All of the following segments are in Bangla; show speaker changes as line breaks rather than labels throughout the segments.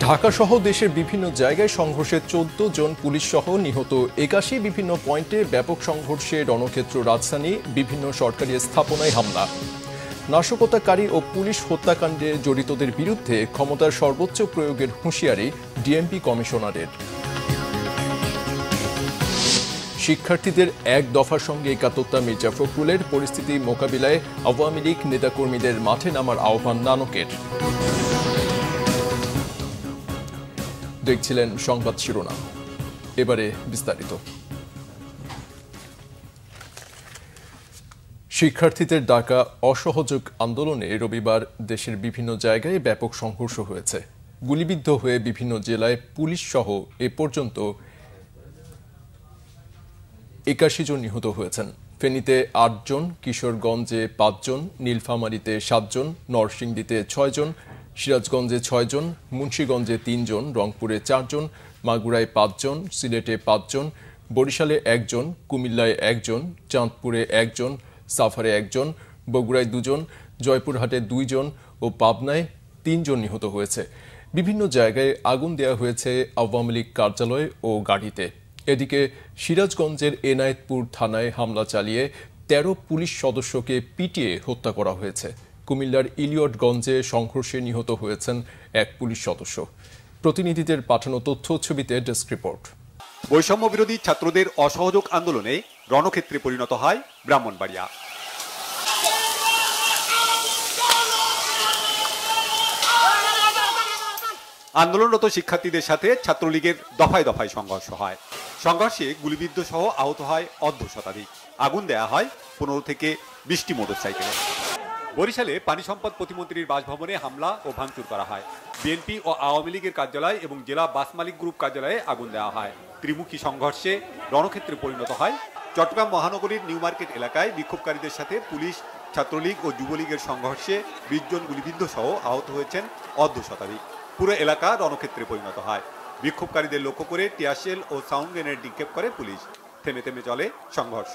ঢাকা সহ দেশের বিভিন্ন জায়গায় সংঘর্ষে ১৪ জন পুলিশ সহ নিহত ৮১ বিভিন্ন পয়েন্টে ব্যাপক সংঘর্ষে রণক্ষেত্র রাজধানী বিভিন্ন সরকারি স্থাপনায় হামলা। নাশকতাকারী ও পুলিশ হত্যাকাণ্ডে জড়িতদের বিরুদ্ধে ক্ষমতার সর্বোচ্চ প্রয়োগের হুঁশিয়ারি ডিএমপি কমিশনারের। শিক্ষার্থীদের এক দফার সঙ্গে একাত্মতা মির্জা ফখরুলের, পরিস্থিতি মোকাবিলায় আওয়ামী লীগ নেতাকর্মীদের মাঠে নামার আহ্বান নানকের। দেখছিলেন সংবাদ শিরোনাম, এবারে বিস্তারিত। শিক্ষার্থীদের ডাকা অসহযোগ আন্দোলনে রবিবার দেশের বিভিন্ন জায়গায় ব্যাপক সংঘর্ষ হয়েছে। গুলিবিদ্ধ হয়ে বিভিন্ন জেলায় পুলিশ সহ এ পর্যন্ত ৮১ জন নিহত হয়েছেন। ফেনীতে ৮ জন, কিশোরগঞ্জে ৫ জন, নীলফামারীতে ৭ জন, নরসিংদীতে ৬ জন, সিরাজগঞ্জে ৬ জন, মুন্সিগঞ্জে ৩ জন, রংপুরে ৪ জন, মাগুরায় ৫ জন, সিলেটে ৫ জন, বরিশালে ১ জন, কুমিল্লায় ১ জন, চাঁদপুরে ১ জন, সাভারে ১ জন, বগুড়ায় ২ জন, জয়পুরহাটে ২ জন ও পাবনায় ৩ জন নিহত হয়েছে। বিভিন্ন জায়গায় আগুন দেওয়া হয়েছে আওয়ামী লীগ কার্যালয় ও গাড়িতে। এদিকে সিরাজগঞ্জের এনায়েতপুর থানায় হামলা চালিয়ে ১৩ পুলিশ সদস্যকে পিটিয়ে হত্যা করা হয়েছে। কুমিল্লার ইলিয়টগঞ্জে সংঘর্ষে নিহত হয়েছেন এক পুলিশ সদস্য। প্রতিনিধিদের পাঠানো তথ্য ছবিতে ডেস্ক রিপোর্ট।
বৈষম্য বিরোধী ছাত্রদের অসহযোগ আন্দোলনে রণক্ষেত্রে পরিণত হয় ব্রাহ্মণবাড়িয়া। আন্দোলনরত শিক্ষার্থীদের সাথে ছাত্রলীগের দফায় দফায় সংঘর্ষ হয়। সংঘর্ষে গুলিবিদ্ধ সহ আহত হয় অর্ধ শতাধিক। আগুন দেয়া হয় ১৫ থেকে ২০টি মোটরসাইকেলে। বরিশালে পানি সম্পদ প্রতিমন্ত্রীর বাসভবনে হামলা ও ভাঙচুর করা হয়। বিএনপি ও আওয়ামী লীগের কার্যালয় এবং জেলা বাস মালিক গ্রুপ কার্যালয়ে আগুন দেওয়া হয়। ত্রিমুখী সংঘর্ষে রণক্ষেত্রে পরিণত হয় চট্টগ্রাম মহানগরীর নিউ মার্কেট এলাকায়। বিক্ষোভকারীদের সাথে পুলিশ, ছাত্রলীগ ও যুবলীগের সংঘর্ষে ২০ জন গুলিবিদ্ধ সহ আহত হয়েছেন অর্ধ শতাধিক। পুরো এলাকা রণক্ষেত্রে পরিণত হয়। বিক্ষোভকারীদের লক্ষ্য করে টিয়ারশেল ও সাউন্ড গ্রেনেড নিক্ষেপ করে পুলিশ। থেমে থেমে চলে সংঘর্ষ।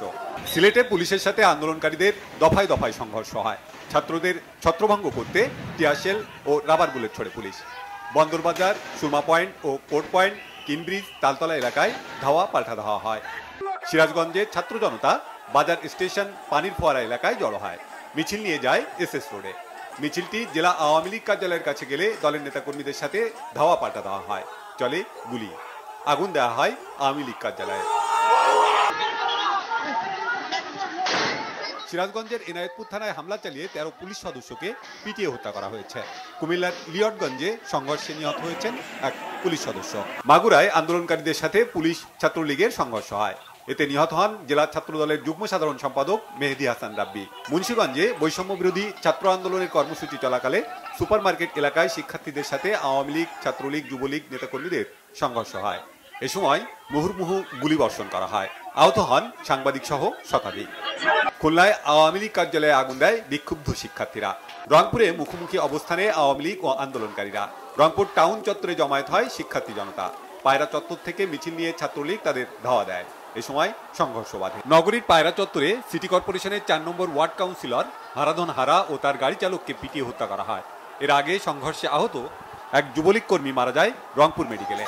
সিলেটে পুলিশের সাথে আন্দোলনকারীদের দফায় দফায় সংঘর্ষ হয়। ছাত্রদের ছত্রভঙ্গ করতে টিয়ারশেল ও রাবার বুলেট ছোড়ে পুলিশ। বন্দরবাজার, সুরমা পয়েন্ট ও কোর্ট পয়েন্ট, কিনব্রিজ, তালতলা এলাকায় ধাওয়া পাল্টা ধাওয়া হয়। সিরাজগঞ্জে ছাত্র জনতা বাজার স্টেশন, পানির ফোয়ারা এলাকায় জড়ো হয়। মিছিল নিয়ে যায় এসএস রোডে। মিছিলটি জেলা আওয়ামী লীগ কার্যালয়ের কাছে গেলে দলের নেতাকর্মীদের সাথে ধাওয়া পাল্টা দেওয়া হয়। চলে গুলি। আগুন দেওয়া হয় আওয়ামী লীগ কার্যালয়ে। সিরাজগঞ্জের এনায়েতপুর থানায় হামলা চালিয়ে ১৩ পুলিশ সদস্যকে পিটিয়ে হত্যা করা হয়েছে। কুমিল্লার ইলিয়টগঞ্জে সংঘর্ষে নিহত হয়েছেন এক পুলিশ সদস্য। মাগুরায় আন্দোলনকারীদের সাথে পুলিশ ছাত্রলীগের সংঘর্ষ হয়। এতে নিহত হন জেলা ছাত্র দলের যুগ্ম সাধারণ সম্পাদক মেহেদী হাসান রাব্বি। মুন্সিগঞ্জে বৈষম্য বিরোধী ছাত্র আন্দোলনের কর্মসূচি চলাকালে সুপারমার্কেট এলাকায় শিক্ষার্থীদের সাথে আওয়ামী লীগ, ছাত্রলীগ, যুবলীগ নেতাকর্মীদের সংঘর্ষ হয়। এ সময় মুহুর্মুহু গুলিবর্ষণ করা হয়। আহত হন সাংবাদিক সহ শতাধিক। খুলনায় আওয়ামী লীগ কার্যালয়ে আগুন দেয় বিক্ষুব্ধ শিক্ষার্থীরা। রংপুরে মুখোমুখি অবস্থানে আওয়ামী লীগ ও আন্দোলনকারীরা। রংপুর টাউন চত্বরে জমায়েত হয় শিক্ষার্থী জনতা। পায়রা চত্বর থেকে মিছিল নিয়ে ছাত্রলীগ তাদের ধাওয়া দেয়। এ সময় সংঘর্ষ বাধে। নগরীর পায়রা চত্বরে সিটি কর্পোরেশনের ৪ নম্বর ওয়ার্ড কাউন্সিলর হারাধন হারা ও তার গাড়ি চালককে পিটিয়ে হত্যা করা হয়। এর আগে সংঘর্ষে আহত এক যুবলীগ কর্মী মারা যায় রংপুর মেডিকেলে।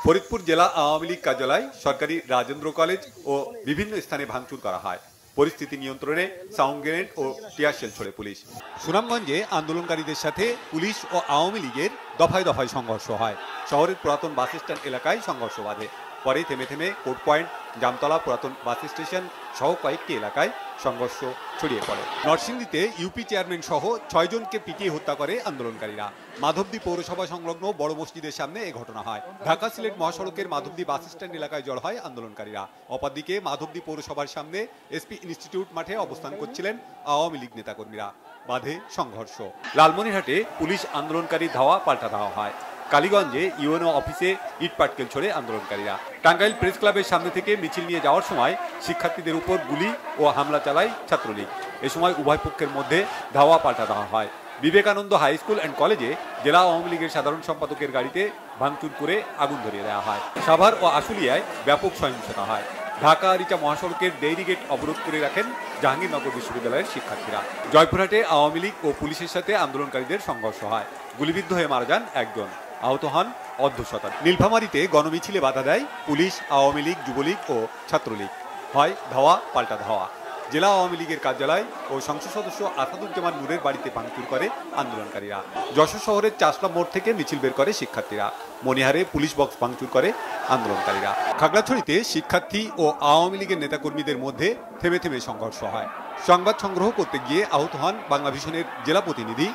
ফরিদপুর জেলা আওয়ামী লীগ কার্যালয়, সরকারি রাজেন্দ্র কলেজ ও বিভিন্ন স্থানে ভাঙচুর করা হয়। পরিস্থিতি নিয়ন্ত্রণে সাউন্ড গ্রেনেড ও টিয়ারশেল ছোড়ে পুলিশ। সুনামগঞ্জে আন্দোলনকারীদের সাথে পুলিশ ও আওয়ামী লীগের দফায় দফায় সংঘর্ষ হয়। শহরের পুরাতন বাস স্ট্যান্ড এলাকায় সংঘর্ষ বাধে। পরে থেমে থেমে কোর্ট পয়েন্ট, জামতলা, পুরাতন বাস স্টেশন সহ কয়েকটি এলাকায় সংঘর্ষ ছড়িয়ে পড়ে। নরসিংদীতে ইউপি চেয়ারম্যান সহ ৬ জনকে পিটিয়ে হত্যা করে আন্দোলনকারীরা। মাধবদী পৌরসভা সংলগ্ন বড় মসজিদের সামনে এ ঘটনা হয়। ঢাকা সিলেট মহাসড়কের মাধবদী বাস স্ট্যান্ড এলাকায় জড়ো হয় আন্দোলনকারীরা। অপরদিকে মাধবদী পৌরসভার সামনে এসপি ইনস্টিটিউট মাঠে অবস্থান করছিলেন আওয়ামী লীগ নেতাকর্মীরা। বাধে সংঘর্ষ। লালমনিরহাটে পুলিশ আন্দোলনকারী ধাওয়া পাল্টা ধাওয়া হয়। কালীগঞ্জে ইউএনও অফিসে ইট পাটকেল ছোড়ে আন্দোলনকারীরা। টাঙ্গাইল প্রেস ক্লাবের সামনে থেকে মিছিল নিয়ে যাওয়ার সময় শিক্ষার্থীদের উপর গুলি ও হামলা চালায় ছাত্রলীগ। এ সময় উভয় পক্ষের মধ্যে ধাওয়া পাল্টা দেওয়া হয়। বিবেকানন্দ হাই স্কুল অ্যান্ড কলেজে জেলা আওয়ামী লীগের সাধারণ সম্পাদকের গাড়িতে ভাঙচুর করে আগুন ধরিয়ে দেওয়া হয়। সাভার ও আশুলিয়ায় ব্যাপক সহিংসতা হয়। ঢাকা আরিচা মহাসড়কের ডেইরি গেট অবরোধ করে রাখেন জাহাঙ্গীরনগর বিশ্ববিদ্যালয়ের শিক্ষার্থীরা। জয়পুরহাটে আওয়ামী লীগ ও পুলিশের সাথে আন্দোলনকারীদের সংঘর্ষ হয়। গুলিবিদ্ধ হয়ে মারা যান একজন, আহত হন অর্ধশতাধিক। নীলফামারীতে গণমিছিলে বাধা দেয় পুলিশ, আওয়ামী লীগ, যুবলীগ ও ছাত্রলীগ। হয় ধাওয়া পাল্টা ধাওয়া। জেলা আওয়ামী লীগের কার্যালয় ও সংসদ সদস্য আসাদুজ্জামান নূরের বাড়িতে ভাঙচুর করে আন্দোলনকারীরা। যশোর শহরের চাষলা মোড় থেকে মিছিল বের করে শিক্ষার্থীরা। মনিহারে পুলিশ বক্স ভাঙচুর করে আন্দোলনকারীরা। খাগড়াছড়িতে শিক্ষার্থী ও আওয়ামী লীগের নেতাকর্মীদের মধ্যে থেমে থেমে সংঘর্ষ হয়। সংবাদ সংগ্রহ করতে গিয়ে আহত হন বাংলাভিশনের জেলা প্রতিনিধি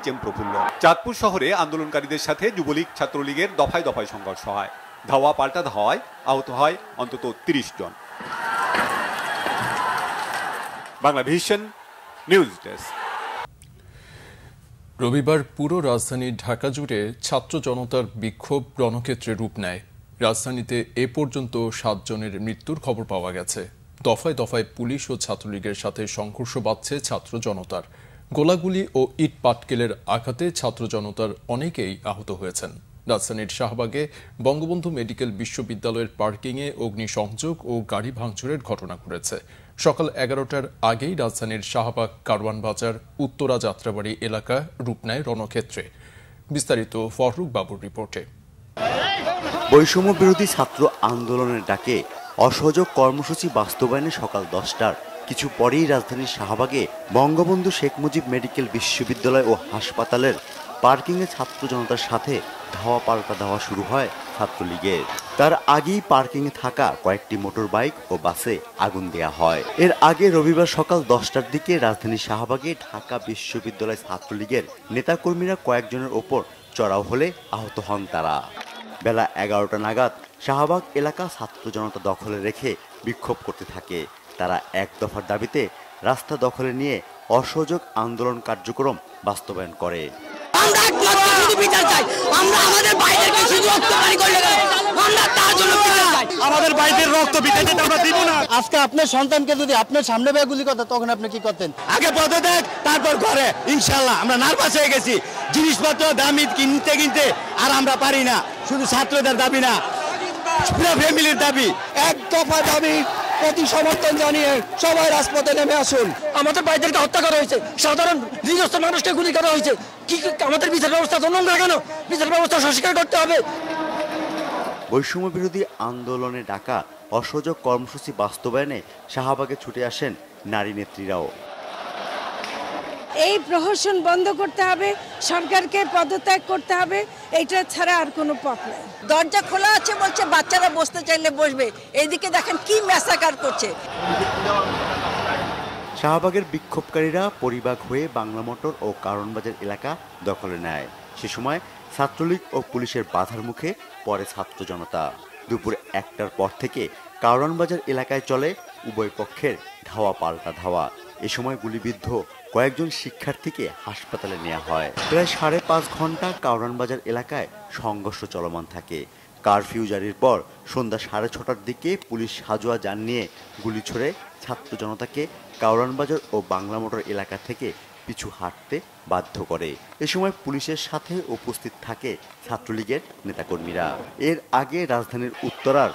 HM প্রফুল্ল। চাঁদপুর শহরে আন্দোলনকারীদের সাথে যুবলীগ, ছাত্রলীগের দফায় দফায় সংঘর্ষ হয়। ধাওয়া পাল্টা ধাওয়ায় আহত হয় অন্তত 30 জন। Banglavision news desk.
রবিবার পুরো রাজধানী ঢাকা জুড়ে ছাত্র জনতার বিক্ষোভ রণক্ষেত্রে রূপ নেয়। রাজধানীতে এ পর্যন্ত 7 জনের মৃত্যুর খবর পাওয়া গেছে। দফায় দফায় পুলিশ ও ছাত্রলীগের সাথে সংঘর্ষ বাধছে ছাত্র জনতার। গোলাগুলি ও ইট পাটকেলের আঘাতে ছাত্র জনতার অনেকেই আহত হয়েছেন। রাজধানীর শাহবাগে বঙ্গবন্ধু মেডিকেল বিশ্ববিদ্যালয়ের পার্কিংয়ে অগ্নিসংযোগ ও গাড়ি ভাঙচুরের ঘটনা ঘটেছে। সকাল 11টার আগেই রাজধানীর শাহবাগ, কারওয়ান বাজার, উত্তরা যাত্রাবাড়ি এলাকা রূপ নেয় রণক্ষেত্রে। বিস্তারিত ফররুখ বাবুর রিপোর্টে।
বৈষম্য বিরোধী ছাত্র আন্দোলনের ডাকে অসহযোগ কর্মসূচি বাস্তবায়নে সকাল 10টার কিছু পরেই রাজধানীর শাহবাগে বঙ্গবন্ধু শেখ মুজিব মেডিকেল বিশ্ববিদ্যালয় ও হাসপাতালের পার্কিংয়ে ছাত্র জনতার সাথে ধাওয়া পাল্টা ধাওয়া শুরু হয় ছাত্রলীগের। তার আগেই পার্কিংয়ে থাকা কয়েকটি মোটর বাইক ও বাসে আগুন দেয়া হয়। এর আগে রবিবার সকাল 10টার দিকে রাজধানীর শাহবাগে ঢাকা বিশ্ববিদ্যালয় ছাত্রলীগের নেতাকর্মীরা কয়েকজনের ওপর চড়াও হলে আহত হন তারা। বেলা 11টা নাগাদ শাহবাগ এলাকা ছাত্র জনতা দখলে রেখে বিক্ষোভ করতে থাকে। তারা এক দফার দাবিতে রাস্তা দখলে নিয়ে অসহযোগ আন্দোলন কার্যক্রম বাস্তবায়ন করে।
আমাদের ভাইদের রক্ত বিতাইতে আমরা দিব না। আজকে আপনার সন্তানকে যদি আপনার সামনে বেয়ে গুলি করতেন তখন আপনি কি করতেন? আগে পদে দেখ, তারপর ঘরে। ইনশাল্লাহ আমরা নার্ভাস হয়ে গেছি। জিনিসপত্র দামি কিনতে কিনতে আর আমরা পারি না। শুধু ছাত্রদের দাবি না, পুরো ফ্যামিলির দাবি। এক দফা দাবি প্রতি সমর্থন জানিয়ে সবাই রাজপথে নেমে আসুন। আমাদের ভাইদেরকে হত্যা করা হয়েছে, সাধারণ গৃহস্থ মানুষকে গুলি করা হয়েছে। কি আমাদের বিচার ব্যবস্থা তদন্ত কেন? বিচার ব্যবস্থা সংস্কার করতে হবে।
বৈষম্য বিরোধী আন্দোলনে ডাকা অসহযোগ কর্মসূচি বাস্তবায়নে শাহবাগে ছুটে আসেন নারী নেত্রীরাও।
এই প্রহসন বন্ধ করতে হবে, সরকারকে পদত্যাগ করতে হবে, এইটা ছাড়া আর কোনো পথ নেই।
দরজা খোলা আছে বলছে বাচ্চারা বসতে চাইলে বসবে, এইদিকে দেখেন কি ম্যাসাকার করছে।
শাহবাগের বিক্ষোভকারীরা পরিবাগ হয়ে বাংলা মোটর ও কারওয়ান বাজার এলাকা দখলে নেয়। সে সময় ছাত্রলীগ ও পুলিশের বাধার মুখে পড়ে ছাত্র জনতা। দুপুর 1টার পর থেকে কারওয়ান বাজার এলাকায় চলে উভয় পক্ষের ধাওয়া পাল্টা ধাওয়া। এ সময় গুলিবিদ্ধ কয়েকজন শিক্ষার্থীকে হাসপাতালে নেওয়া হয়। প্রায় 5.5 ঘন্টা কারওয়ান বাজার এলাকায় সংঘর্ষ চলমান থাকে। কারফিউ জারির পর সন্ধ্যা 6:30টার দিকে পুলিশ সাজোয়া যান নিয়ে গুলি ছুড়ে ছাত্র জনতাকে কারওয়ান বাজার ও বাংলা মোটর এলাকা থেকে পিছু হাঁটতে বাধ্য করে। এ সময় পুলিশের সাথে উপস্থিত থাকে ছাত্রলীগের নেতাকর্মীরা। এর আগে রাজধানীর উত্তরার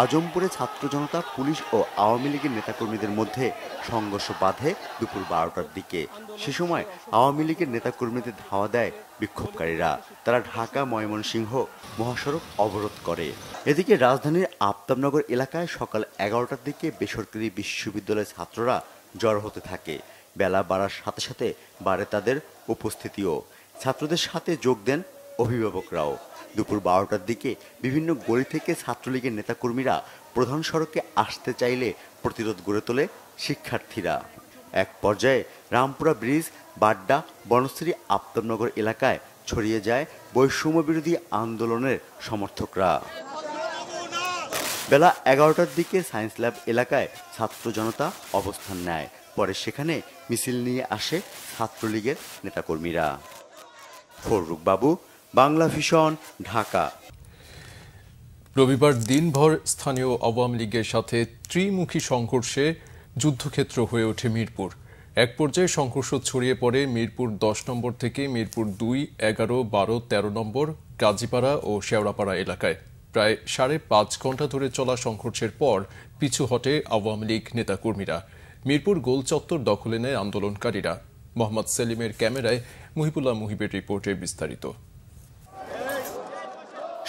আজমপুরে ছাত্র জনতা, পুলিশ ও আওয়ামী লীগের নেতাকর্মীদের মধ্যে সংঘর্ষ বাধে দুপুর 12টার দিকে। সে সময় আওয়ামী লীগের নেতাকর্মীদের ধাওয়া দেয় বিক্ষোভকারীরা। তারা ঢাকা ময়মনসিংহ মহাসড়ক অবরোধ করে। এদিকে রাজধানীর আফতাবনগর এলাকায় সকাল 11টার দিকে বেসরকারি বিশ্ববিদ্যালয়ের ছাত্ররা জড়ো হতে থাকে। বেলা বাড়ার সাথে সাথে বাড়ে তাদের উপস্থিতিও। ছাত্রদের সাথে যোগ দেন অভিভাবকরাও। দুপুর 12টার দিকে বিভিন্ন গলি থেকে ছাত্রলীগের নেতাকর্মীরা প্রধান সড়কে আসতে চাইলে প্রতিরোধ গড়ে তোলে শিক্ষার্থীরা। এক পর্যায়ে রামপুরা ব্রিজ, বাড্ডা, বনশ্রী, আফতাবনগর এলাকায় ছড়িয়ে যায় বৈষম্য বিরোধী আন্দোলনের সমর্থকরা। বেলা 11টার দিকে সায়েন্স ল্যাব এলাকায় ছাত্র জনতা অবস্থান নেয়। পরে সেখানে মিছিল নিয়ে আসে ছাত্রলীগের নেতাকর্মীরা। ফররুখ বাবু, বাংলাভিশন, ঢাকা।
রবিবার দিনভর স্থানীয় আওয়ামী লীগের সাথে ত্রিমুখী সংঘর্ষে যুদ্ধক্ষেত্র হয়ে ওঠে মিরপুর। এক পর্যায়ে সংঘর্ষ ছড়িয়ে পড়ে মিরপুর 10 নম্বর থেকে মিরপুর 2, 11, 12, 13 নম্বর, কাজীপাড়া ও শেওড়াপাড়া এলাকায়। প্রায় 5.5 ঘন্টা ধরে চলা সংঘর্ষের পর পিছু হটে আওয়ামী লীগ নেতাকর্মীরা। মিরপুর গোল চত্বর দখলে নেয় আন্দোলনকারীরা। মোহাম্মদ সেলিমের ক্যামেরায় মুহিবুল্লাহ মুহিবের রিপোর্টে বিস্তারিত।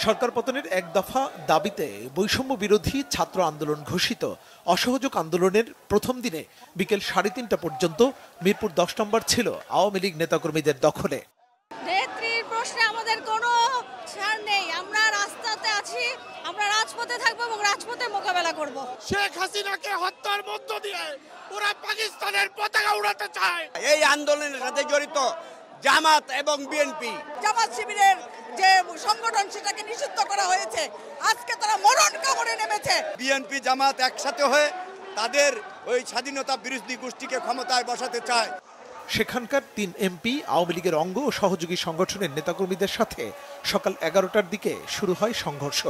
সরকার পতনের এক দফা দাবিতে বৈষম্য বিরোধী ছাত্র আন্দোলন ঘোষিত অসহযোগ আন্দোলনের প্রথম দিনে বিকেল 3:30 পর্যন্ত মিরপুর 10 নম্বর ছিল আওয়ামী লীগ নেতাকর্মীদের দখলে।
নেত্রীর প্রশ্নে আমাদের কোনো ছাড় নেই, আমরা রাস্তাতে আছি, আমরা রাজপথে থাকবো এবং রাজপথে মোকাবেলা করব।
শেখ হাসিনাকে হত্যার মধ্য দিয়ে ওরা পাকিস্তানের পতাকা উড়াতে চায়। এই আন্দোলনের সাথে জড়িত জামাত এবং বিএনপি,
জামাত শিবিরের যে সংগঠন সেটাকে নিষিদ্ধ করা হয়েছে, আজকে তারা মরণ কামড়ে নেমেছে।
বিএনপি জামাত একসাথে হয়ে তাদের ওই স্বাধীনতা বিরোধী গোষ্ঠীকে ক্ষমতায় বসাতে চায়।
সেখানকার 3 এমপি আওয়ামী লীগের অঙ্গ ও সহযোগী সংগঠনের নেতাকর্মীদের সাথে সকাল 11টার দিকে শুরু হয় সংঘর্ষ।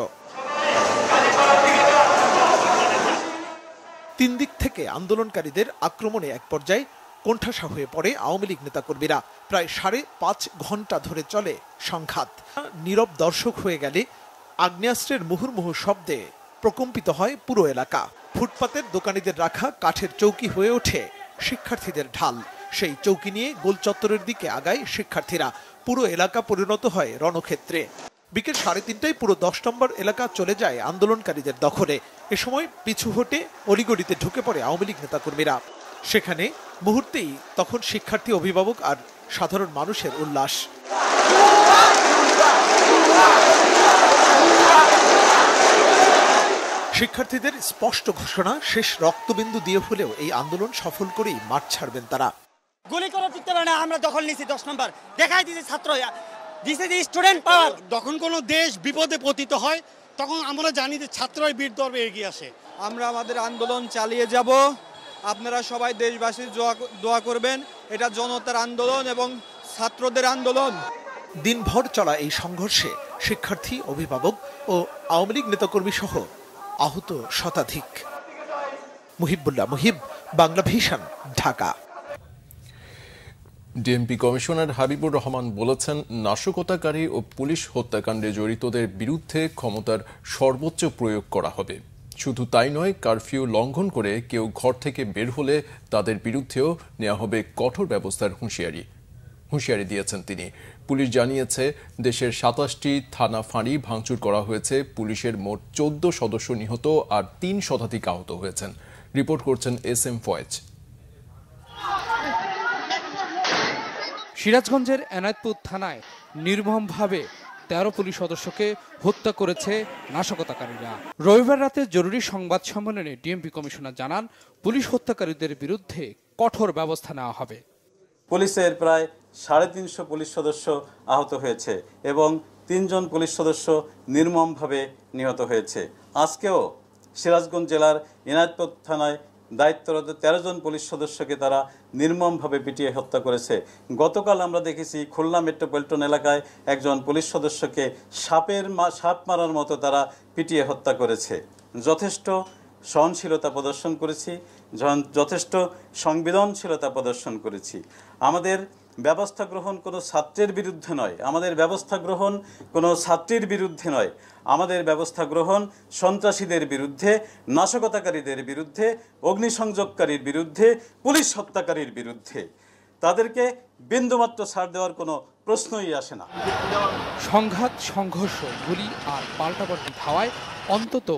3 দিক থেকে আন্দোলনকারীদের আক্রমণে এক পর্যায়ে কোণঠাসা হয়ে পড়ে আওয়ামী লীগ নেতাকর্মীরা। প্রায় 5.5 ঘন্টা ধরে চলে সংঘাত। নীরব দর্শক হয়ে গেলে আগ্নেয়াস্ত্রের মুহুর্মুহু শব্দে প্রকম্পিত হয় পুরো এলাকা। ফুটপাতের দোকানীদের রাখা কাঠের চৌকি হয়ে ওঠে শিক্ষার্থীদের ঢাল। সেই চৌকি নিয়ে গোল চত্বরের দিকে আগায় শিক্ষার্থীরা। পুরো এলাকা পরিণত হয় রণক্ষেত্রে। বিকেল 3:30টায় পুরো 10 নম্বর এলাকা চলে যায় আন্দোলনকারীদের দখলে। এ সময় পিছু হটে অলিগলিতে ঢুকে পড়ে আওয়ামী লীগ নেতাকর্মীরা। সেখানে মুহূর্তেই তখন শিক্ষার্থী, অভিভাবক আর সাধারণ মানুষের উল্লাস। শিক্ষার্থীদের স্পষ্ট ঘোষণা, শেষ রক্তবিন্দু দিয়ে হলেও এই আন্দোলন সফল করেই মাঠ ছাড়বেন তারা।
গুলি করে দিতে পারে না, আমরা দখল নিয়েছি 10 নম্বর, দেখাই দিয়েছি ছাত্র দিছে যে স্টুডেন্ট পাওয়ার।
যখন কোনো দেশ বিপদে পতিত হয় তখন আমরা জানি যে ছাত্রই বীর দর্বে এগিয়ে আসে।
আমরা আমাদের আন্দোলন চালিয়ে যাব। আপনারা সবাই দেশবাসী দোয়া করবেন। এটা জনতার আন্দোলন এবং ছাত্রদের আন্দোলন।
দিনভর চলা এই সংঘর্ষে শিক্ষার্থী, অভিভাবক ও আওয়ামী লীগ নেতাকর্মী সহ আহত শতাধিক। Muhibullah Muhib, Bangla Vision, Dhaka.
DMP commissioner Habibur Rahman বলেছেন, নাশকতাকারী ও পুলিশ হত্যাকাণ্ডে জড়িতদের বিরুদ্ধে ক্ষমতার সর্বোচ্চ প্রয়োগ করা হবে। শুধু তাই নয়, কারফিউ লঙ্ঘন করে কেউ ঘর থেকে বের হলে তাদের বিরুদ্ধেও নেওয়া হবে কঠোর ব্যবস্থার হুঁশিয়ারি দিয়েছেন তিনি। পুলিশ জানিয়েছে, দেশের 27টি থানা ফাঁড়ি ভাঙচুর করা হয়েছে। পুলিশের মোট 14 সদস্য নিহত আর 3 শতাধিক আহত হয়েছেন। রিপোর্ট করছেন SM ফয়েজ।
সিরাজগঞ্জের এনায়েতপুর থানায় নির্মমভাবে 13 পুলিশ সদস্যকে হত্যা করেছে নাশকতাকারীরা। রবিবার রাতে জরুরি সংবাদ সম্মেলনে ডিএমপি কমিশনার জানান, পুলিশ হত্যাকারীদের বিরুদ্ধে কঠোর ব্যবস্থা নেওয়া হবে।
পুলিশের প্রায় 350 পুলিশ সদস্য আহত হয়েছে এবং 3 জন পুলিশ সদস্য নির্মমভাবে নিহত হয়েছে। আজকেও সিরাজগঞ্জ জেলার এনায়েতপুর থানায় দায়িত্বরত 13 জন পুলিশ সদস্যকে তারা নির্মমভাবে পিটিয়ে হত্যা করেছে। গতকাল আমরা দেখেছি খুলনা মেট্রোপলিটন এলাকায় একজন পুলিশ সদস্যকে সাপ মারার মতো তারা পিটিয়ে হত্যা করেছে। যথেষ্ট সহনশীলতা প্রদর্শন করেছি, যথেষ্ট সংবেদনশীলতা প্রদর্শন করেছি। আমাদের ব্যবস্থা গ্রহণ কোনো ছাত্রের বিরুদ্ধে নয়, আমাদের ব্যবস্থা গ্রহণ কোনো ছাত্রীর বিরুদ্ধে নয়, আমাদের ব্যবস্থা গ্রহণ সন্ত্রাসীদের বিরুদ্ধে, নাশকতাকারীদের বিরুদ্ধে, অগ্নিসংযোগকারীর বিরুদ্ধে, পুলিশ হত্যাকারীর বিরুদ্ধে। তাদেরকে বিন্দুমাত্র ছাড় দেওয়ার কোনো প্রশ্নই আসে না।
সংঘাত, সংঘর্ষ, গুলি আর পাল্টাপাল্টি ধাওয়ায় অন্তত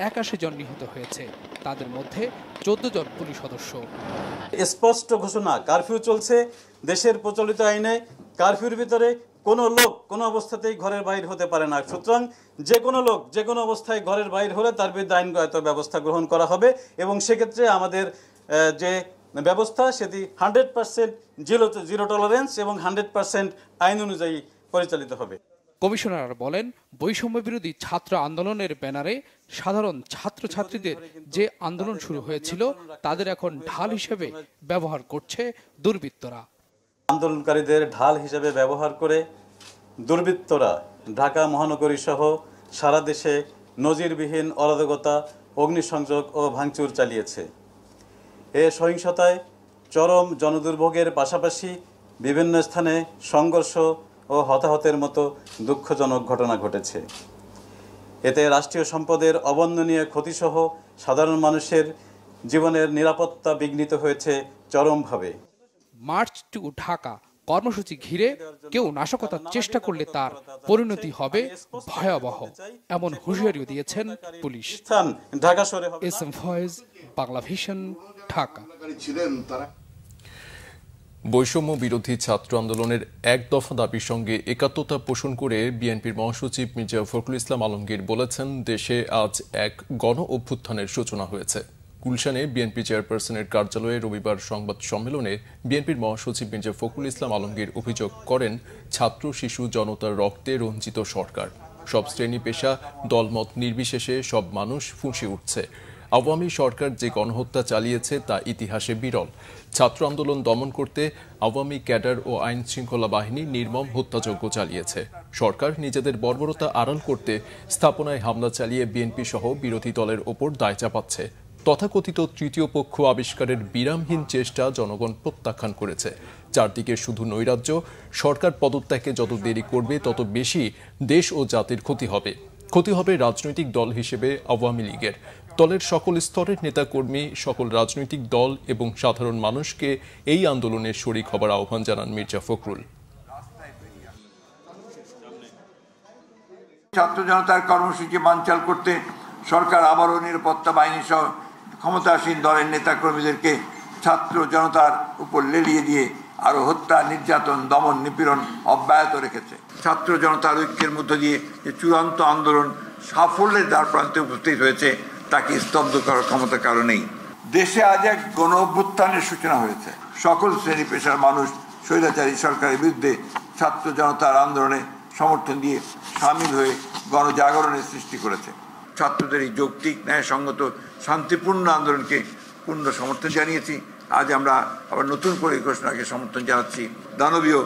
81 জন নিহত হয়েছে, তাদের মধ্যে 14 জন পুলিশ সদস্য।
স্পষ্ট ঘোষণা, কারফিউ চলছে। দেশের প্রচলিত আইনে কারফিউর ভিতরে কোনো লোক কোনো অবস্থাতেই ঘরের বাইরে হতে পারে না। সুতরাং যে কোনো লোক যে কোনো অবস্থায় ঘরের বাইরে হলে তার বিরুদ্ধে আইনগত ব্যবস্থা গ্রহণ করা হবে এবং সেক্ষেত্রে আমাদের যে ব্যবস্থা সেটি 100% জিরো টলারেন্স এবং 100% আইন অনুযায়ী পরিচালিত হবে।
কমিশনার বলেন, বৈষম্য বিরোধী ছাত্র আন্দোলনের ব্যানারে সাধারণ ছাত্রছাত্রীদের যে আন্দোলন শুরু হয়েছিল তাদের এখন ঢাল হিসেবে ব্যবহার করছে দুর্বৃত্তরা।
আন্দোলনকারীদের ঢাল হিসেবে ব্যবহার করে দুর্বৃত্তরা ঢাকা মহানগরী সহ সারা দেশে নজিরবিহীন অরাজকতা, অগ্নিসংযোগ ও ভাঙচুর চালিয়েছে। এ সহিংসতায় চরম জনদুর্ভোগের পাশাপাশি বিভিন্ন স্থানে সংঘর্ষ ও হতাহতের মতো দুঃখজনক ঘটনা ঘটেছে। এতে রাষ্ট্রীয় সম্পদের অবর্ণনীয় ক্ষতিসহ সাধারণ মানুষের জীবনের নিরাপত্তা বিঘ্নিত হয়েছে চরমভাবে।
মার্চ টু ঢাকা কর্মসূচি ঘিরে কেউ নাশকতার চেষ্টা করলে তার পরিণতি হবে ভয়াবহ, এমন হুঁশিয়ারিও দিয়েছেন পুলিশ। এসএম ফয়েজ, বাংলা ভিশন, ঢাকা।
বৈষম্য বিরোধী ছাত্র আন্দোলনের এক দফা দাবির সঙ্গে একাত্মতা পোষণ করে বিএনপির মহাসচিব মির্জা ফখরুল ইসলাম আলমগীর বলেছেন, দেশে আজ এক গণ অভ্যুত্থানের সূচনা হয়েছে। গুলশানে বিএনপি চেয়ারপারসনের কার্যালয়ে রবিবার সংবাদ সম্মেলনে বিএনপির মহাসচিব মির্জা ফখরুল ইসলাম আলমগীর অভিযোগ করেন, ছাত্র শিশু জনতার রক্তে রঞ্জিত সরকার। সব শ্রেণী পেশা দলমত নির্বিশেষে সব মানুষ ফুঁসে উঠছে। আওয়ামী সরকার যে গণহত্যা চালিয়েছে তা ইতিহাসে বিরল। ছাত্র আন্দোলন দমন করতে আওয়ামী ক্যাডার ও আইন শৃঙ্খলা বাহিনী নির্মম হত্যাযজ্ঞ চালিয়েছে। সরকার নিজেদের বর্বরতা আড়াল করতে স্থাপনায় হামলা চালিয়ে বিএনপি সহ বিরোধী দলের ওপর দায় চাপাচ্ছে। তথাকথিত তৃতীয় পক্ষ আবিষ্কারের বিরামহীন চেষ্টা জনগণ প্রত্যাখ্যান করেছে। চারদিকে শুধু নৈরাজ্য। সরকার পদত্যাগে যত দেরি করবে তত বেশি দেশ ও জাতির ক্ষতি হবে। ক্ষতি হবে রাজনৈতিক দল হিসেবে আওয়ামী লীগের। দলের সকল স্তরের নেতাকর্মী, সকল রাজনৈতিক দল এবং সাধারণ মানুষকে এই আন্দোলনে শরিক হবার আহ্বান জানান মির্জা ফখরুল।
ছাত্র জনতার কর্মসূচি বানচাল করতে সরকার আবারও নিরাপত্তা বাহিনী সহ ক্ষমতাসীন দলের নেতাকর্মীদেরকে ছাত্র জনতার উপর লেলিয়ে দিয়ে আরো হত্যা, নির্যাতন, দমন, নিপীড়ন অব্যাহত রেখেছে। ছাত্র জনতার ঐক্যের মধ্য দিয়ে যে চূড়ান্ত আন্দোলন সাফল্যের দ্বার প্রান্তে উপস্থিত হয়েছে তাকে স্তব্ধ করার ক্ষমতা কারো নেই। দেশে আজ এক গণ অভ্যুত্থানের সূচনা হয়েছে। সকল শ্রেণী পেশার মানুষ স্বৈরাচারী সরকারের বিরুদ্ধে ছাত্র জনতার আন্দোলনে সমর্থন দিয়ে সামিল হয়ে গণজাগরণের সৃষ্টি করেছে। ছাত্রদের এই যৌক্তিক, ন্যায়সঙ্গত, শান্তিপূর্ণ আন্দোলনকে পূর্ণ সমর্থন জানিয়েছি। আজ আমরা আবার নতুন করে ঘোষণাকে সমর্থন জানাচ্ছি। দানবীয়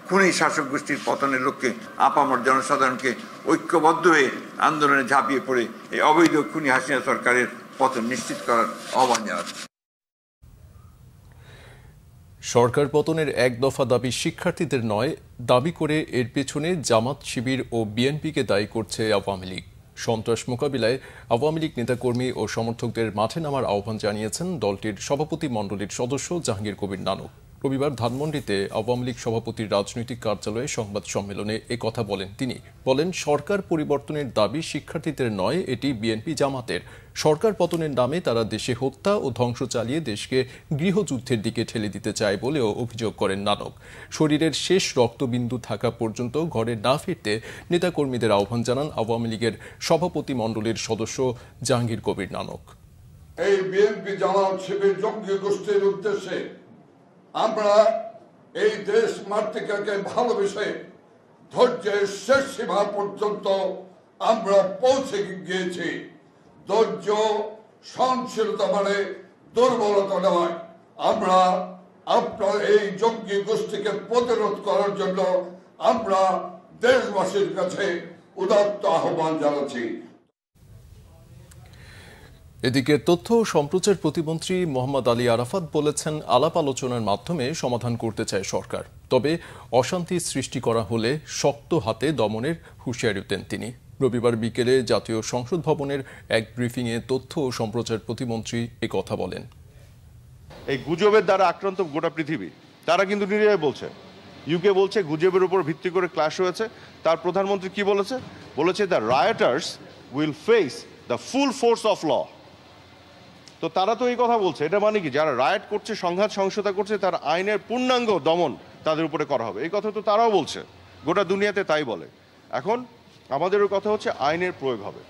খুনি শাসক গোষ্ঠীর পতনের লক্ষ্যে আপামর জনসাধারণকে ঐক্যবদ্ধ হয়ে আন্দোলনে ঝাঁপিয়ে পড়ে এই অবৈধ খুনি হাসিনা সরকারের পতন নিশ্চিত করার আহ্বান জানাচ্ছি।
সরকার পতনের এক দফা দাবি শিক্ষার্থীদের নয়, দাবি করে এর পেছনে জামাত, শিবির ও বিএনপিকে দায়ী করছে আওয়ামী লীগ। সন্ত্রাস মোকাবিলায় আওয়ামী লীগ নেতাকর্মী ও সমর্থকদের মাঠে নামার আহ্বান জানিয়েছেন দলটির সভাপতি মণ্ডলীর সদস্য জাহাঙ্গীর কবির নানক। রবিবার ধানমন্ডিতে আওয়ামী লীগ সভাপতির রাজনৈতিক কার্যালয়ে সংবাদ সম্মেলনে কথা বলেন তিনি। বলেন, সরকার পরিবর্তনের দাবি শিক্ষার্থীদের নয়, এটি বিএনপি জামাতের। সরকার পতনের নামে তারা দেশে হত্যা ও ধ্বংস চালিয়ে দেশকে গৃহযুদ্ধের দিকে ঠেলে দিতে চায় বলেও অভিযোগ করেন নানক। শরীরের শেষ রক্তবিন্দু থাকা পর্যন্ত ঘরে না ফিরতে নেতাকর্মীদের আহ্বান জানান আওয়ামী লীগের সভাপতি মণ্ডলীর সদস্য জাহাঙ্গীর কবির নানক।
এই বিএনপি জামাত শিবির জঙ্গি গোষ্ঠীর উদ্দেশ্যে আমরা এই দেশ মাতৃকাকে ভালোবেসে ধৈর্যের শেষ সীমা পর্যন্ত আমরা পৌঁছে গিয়েছি। ধৈর্য, সহনশীলতা মানে দুর্বলতা নয়। আমরা আপনার এই জঙ্গি গোষ্ঠীকে প্রতিরোধ করার জন্য আমরা দেশবাসীর কাছে উদাত্ত আহ্বান জানাচ্ছি।
এদিকে তথ্য ও সম্প্রচার প্রতিমন্ত্রী মোহাম্মদ আলী আরাফাত বলেছেন, আলাপ আলোচনার মাধ্যমে সমাধান করতে চায় সরকার। তবে অশান্তি সৃষ্টি করা হলে শক্ত হাতে দমনের হুঁশিয়ারি দেন তিনি। রবিবার বিকেলে জাতীয় সংসদ ভবনের এক ব্রিফিংয়ে তথ্য ও সম্প্রচার প্রতিমন্ত্রী কথা বলেন।
এই গুজবের দ্বারা আক্রান্ত গোটা পৃথিবী, তারা কিন্তু নির্ভয়ে বলছে, ইউকে বলছে গুজবের উপর ভিত্তি করে ক্লাশ হয়েছে। তার প্রধানমন্ত্রী কি বলেছে? বলেছে the rioters will face the full force of law. তো তারা তো এই কথা বলছে, এটা মানে কি যারা রায়ট করছে, সংঘাত সহিংসতা করছে, তার আইনের পূর্ণাঙ্গ দমন তাদের উপরে করা হবে। এই কথা তো তারাও বলছে, গোটা দুনিয়াতে তাই বলে। এখন আমাদেরও কথা হচ্ছে আইনের প্রয়োগ হবে।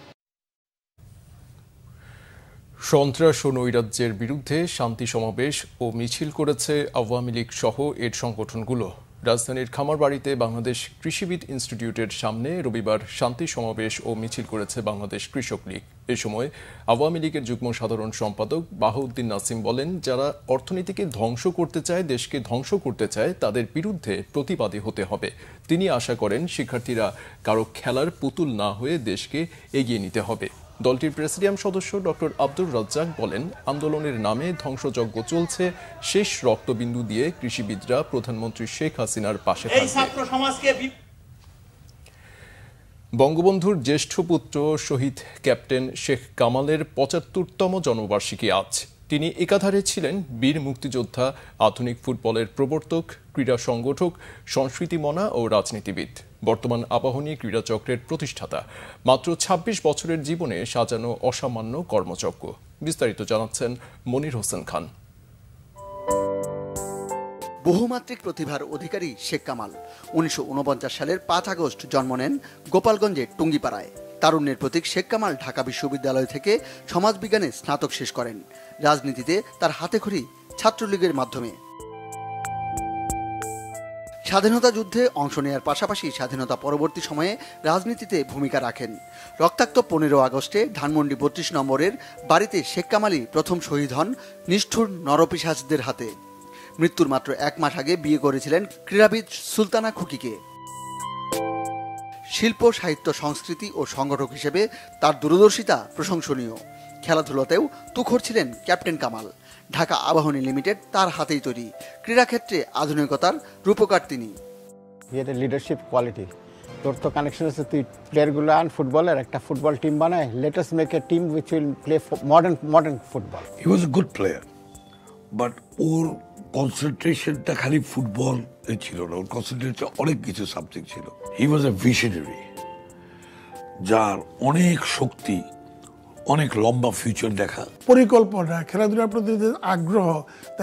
সন্ত্রাস ও নৈরাজ্যের বিরুদ্ধে শান্তি সমাবেশ ও মিছিল করেছে আওয়ামী লীগ সহ এর সংগঠনগুলো। রাজধানীর খামারবাড়িতে বাংলাদেশ কৃষিবিদ ইনস্টিটিউটের সামনে রবিবার শান্তি সমাবেশ ও মিছিল করেছে বাংলাদেশ কৃষক লীগ। এ সময় আওয়ামী লীগের যুগ্ম সাধারণ সম্পাদক বাহাউদ্দিন নাসিম বলেন, যারা অর্থনীতিকে ধ্বংস করতে চায়, দেশকে ধ্বংস করতে চায়, তাদের বিরুদ্ধে প্রতিবাদী হতে হবে। তিনি আশা করেন শিক্ষার্থীরা কারো খেলার পুতুল না হয়ে দেশকে এগিয়ে নিতে হবে। দলটির প্রেসিডিয়াম সদস্য ডক্টর আব্দুর রাজ্জাক বলেন, আন্দোলনের নামে ধ্বংসযজ্ঞ চলছে। শেষ রক্তবিন্দু দিয়ে কৃষিবিদরা প্রধানমন্ত্রী শেখ হাসিনার পাশে থাকবে। বঙ্গবন্ধুর জ্যেষ্ঠ পুত্র শহীদ ক্যাপ্টেন শেখ কামালের ৭৫তম জন্মবার্ষিকী আজ। তিনি একাধারে ছিলেন বীর মুক্তিযোদ্ধা, আধুনিক ফুটবলের প্রবর্তক, ক্রীড়া সংগঠক, সংস্কৃতিমনা ও রাজনীতিবিদ। বর্তমান আবাহনী ক্রীড়া চক্রের প্রতিষ্ঠাতা। মাত্র ২৬ বছরের জীবনে সাজানো অসামান্য কর্মযজ্ঞ। বিস্তারিত জানাচ্ছেন মনির হোসেন খান।
বহুমাত্রিক প্রতিভার অধিকারী শেখ কামাল ১৯৪৯ সালের ৫ আগস্ট জন্ম নেন গোপালগঞ্জের টুঙ্গিপাড়ায়। তারুণ্যের প্রতীক শেখ কামাল ঢাকা বিশ্ববিদ্যালয় থেকে সমাজবিজ্ঞানে স্নাতক শেষ করেন। রাজনীতিতে তার হাতেখড়ি ছাত্রলীগের মাধ্যমে। স্বাধীনতা যুদ্ধে অংশ নেওয়ার পাশাপাশি স্বাধীনতা পরবর্তী সময়ে রাজনীতিতে ভূমিকা রাখেন। রক্তাক্ত ১৫ আগস্টে ধানমন্ডি ৩২ নম্বরের বাড়িতে শেখ কামালই প্রথম শহীদ হন নিষ্ঠুর নরপিশাচদের হাতে। মৃত্যুর মাত্র ১ মাস আগে বিয়ে করেছিলেন ক্রীড়াবিদ সুলতানা খুকিকে। শিল্প, সাহিত্য, সংস্কৃতি ও সংগঠক হিসেবে তার দূরদর্শিতা প্রশংসনীয়। খেলাধুলাতেও তুখোড় ছিলেন ক্যাপ্টেন কামাল। ঢাকা আবাহনী লিমিটেড তার হাতেই তৈরি। ক্রীড়াক্ষেত্রে আধুনিকতার রূপকার তিনি।
লিডারশিপ কোয়ালিটি, তোর তো কানেকশন আছে, তুই প্লেয়ারগুলো আন ফুটবলের একটা ফুটবল টিম বানায়, let us make a team which will play modern football.
He was a good player, but ওর কনসেন্ট্রেশনটা খালি ফুটবল ছিল না, ওর কনসেন্ট্রেশন অনেক কিছু সাবজেক্ট ছিল। হি ওয়াজ এ ভিশনারি, যার অনেক শক্তি, অনেক লম্বা ফিউচার দেখা,
পরিকল্পনা, খেলাধুলার প্রতি আগ্রহ,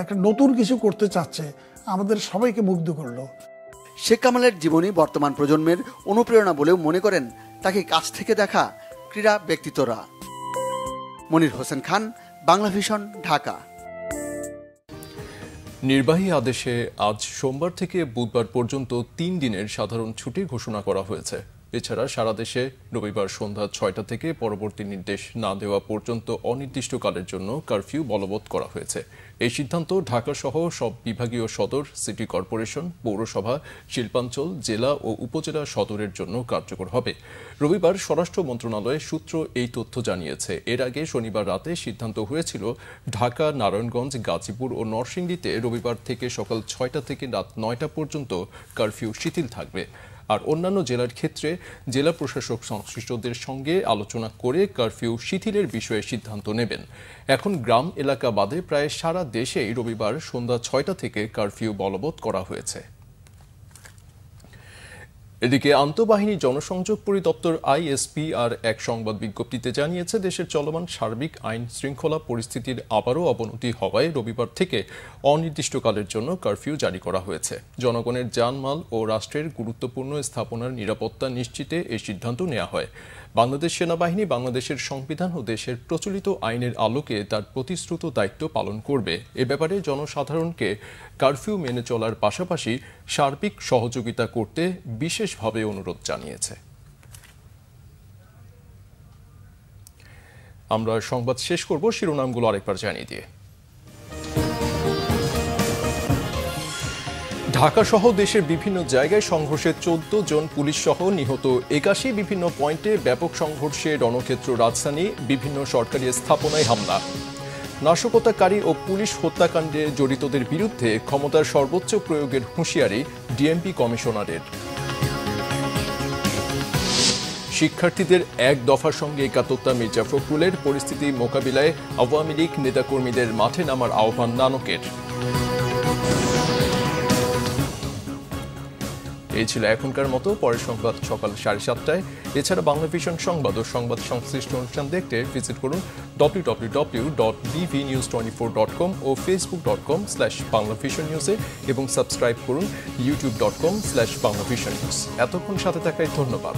একটা নতুন কিছু করতে চাচ্ছে, আমাদের সবাইকে মুগ্ধ করলো।
শেখ কামালের জীবনী বর্তমান প্রজন্মের অনুপ্রেরণা বলেও মনে করেন তাকে কাছ থেকে দেখা ক্রীড়া ব্যক্তিত্বরা। মনির হোসেন খান, বাংলা ভিশন, ঢাকা।
নির্বাহী আদেশে আজ সোমবার থেকে বুধবার পর্যন্ত ৩ দিনের সাধারণ ছুটি ঘোষণা করা হয়েছে। এছাড়া সারা দেশে রবিবার সন্ধ্যা ৬টা থেকে পরবর্তী নির্দেশ না দেওয়া পর্যন্ত অনির্দিষ্টকালের জন্য কারফিউ বলবৎ করা হয়েছে। এই সিদ্ধান্ত ঢাকাসহ সব বিভাগীয় সদর, সিটি কর্পোরেশন, পৌরসভা, শিল্পাঞ্চল, জেলা ও উপজেলা সদরের জন্য কার্যকর হবে। রবিবার স্বরাষ্ট্র মন্ত্রণালয়ের সূত্র এই তথ্য জানিয়েছে। এর আগে শনিবার রাতে সিদ্ধান্ত হয়েছিল ঢাকা, নারায়ণগঞ্জ, গাজীপুর ও নরসিংদীতে রবিবার থেকে সকাল ৬টা থেকে রাত ৯টা পর্যন্ত কারফিউ শিথিল থাকবে। আর অন্যান্য জেলার ক্ষেত্রে জেলা প্রশাসক সংশ্লিষ্টদের সঙ্গে আলোচনা করে কারফিউ শিথিলের বিষয়ে সিদ্ধান্ত নেবেন। এখন গ্রাম এলাকা বাদে প্রায় সারা দেশেই রবিবার সন্ধ্যা ৬টা থেকে কারফিউ বলবৎ করা হয়েছে। এদিকে আন্তঃবাহিনী জনসংযোগ পরিদপ্তর ISPR এক সংবাদ বিজ্ঞপ্তিতে জানিয়েছে, দেশের চলমান সার্বিক আইন শৃঙ্খলা পরিস্থিতির আবারও অবনতি হওয়ায় রবিবার থেকে অনির্দিষ্টকালের জন্য কারফিউ জারি করা হয়েছে। জনগণের জানমাল ও রাষ্ট্রের গুরুত্বপূর্ণ স্থাপনার নিরাপত্তা নিশ্চিতে এই সিদ্ধান্ত নেওয়া হয়। বাংলাদেশ সেনাবাহিনী বাংলাদেশের সংবিধান ও দেশের প্রচলিত আইনের আলোকে তার প্রতিশ্রুত দায়িত্ব পালন করবে। এ ব্যাপারে জনসাধারণকে কারফিউ মেনে চলার পাশাপাশি সার্বিক সহযোগিতা করতে বিশেষভাবে অনুরোধ জানিয়েছে। আমরা সংবাদ শেষ করব শিরোনামগুলো আরেকবার জানিয়ে দিয়ে। ঢাকা সহ দেশের বিভিন্ন জায়গায় সংঘর্ষে 14 জন পুলিশ সহ নিহত 81, বিভিন্ন পয়েন্টে ব্যাপক সংঘর্ষে রণক্ষেত্র রাজধানী, বিভিন্ন সরকারি স্থাপনায় হামলা। নাশকতাকারী ও পুলিশ হত্যাকাণ্ডে জড়িতদের বিরুদ্ধে ক্ষমতার সর্বোচ্চ প্রয়োগের হুঁশিয়ারি ডিএমপি কমিশনারের। শিক্ষার্থীদের এক দফার সঙ্গে একাত্মতা মির্জা ফখরুলের, পরিস্থিতি মোকাবিলায় আওয়ামী লীগ নেতাকর্মীদের মাঠে নামার আহ্বান নানকের। এই ছিল এখনকার মতো। পরের সংবাদ সকাল 7:30টায়। এছাড়া বাংলা ভিশন সংবাদ ও সংবাদ সংশ্লিষ্ট অনুষ্ঠান দেখতে ভিজিট করুন www.bvnews24.com ও facebook.com/banglavisionnews এবং সাবস্ক্রাইব করুন youtube.com/banglavisionnews। এতক্ষণ সাথে থাকায় ধন্যবাদ।